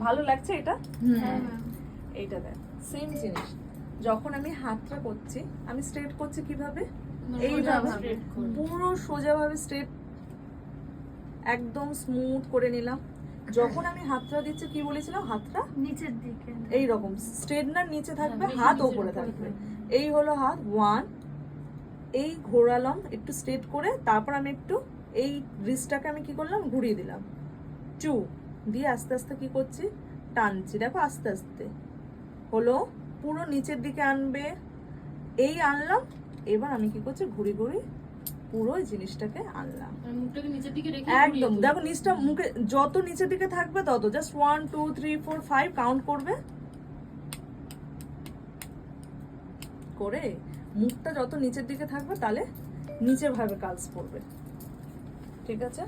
ভালো লাগছে এটা? এইটা দেখ সেম জিনিস। যখন আমি হাতটা করছি, আমি স্ট্রেট করছি কিভাবে? এইভাবে পুরো সোজাভাবে স্ট্রেট, একদম স্মুথ করে নিলাম। যখন আমি হাতটা দিচ্ছি, কি বলেছিলাম? হাতটা নিচের দিকে এইরকম স্ট্রেটনার নিচে থাকবে, হাত ওপরে থাকবে। এই হলো হাত, 1, এই ঘোরালাম একটু স্ট্রেট করে, তারপর আমি একটু এই রিস্টটাকে আমি কি করলাম? ঘুরিয়ে দিলাম। 2 দিয়ে আস্তে আস্তে কি করছি? টানছি। দেখো আস্তে আস্তে হলো, পুরো নিচের দিকে আনবে। এই আনলাম, এবার আমি কি করছি? ঘুরি ঘুরি পুরো জিনিসটাকে আনলাম মুখটাকে নিচের দিকে রেখে একদম। দেখো নিচটা মুখে যত নিচের দিকে থাকবে তত, জাস্ট 1 2 3 4 5 কাউন্ট করবে, করে মুখটা যত নিচের দিকে থাকবে তাহলে নিচের ভাবে কাজ করবে। ঠিক আছে?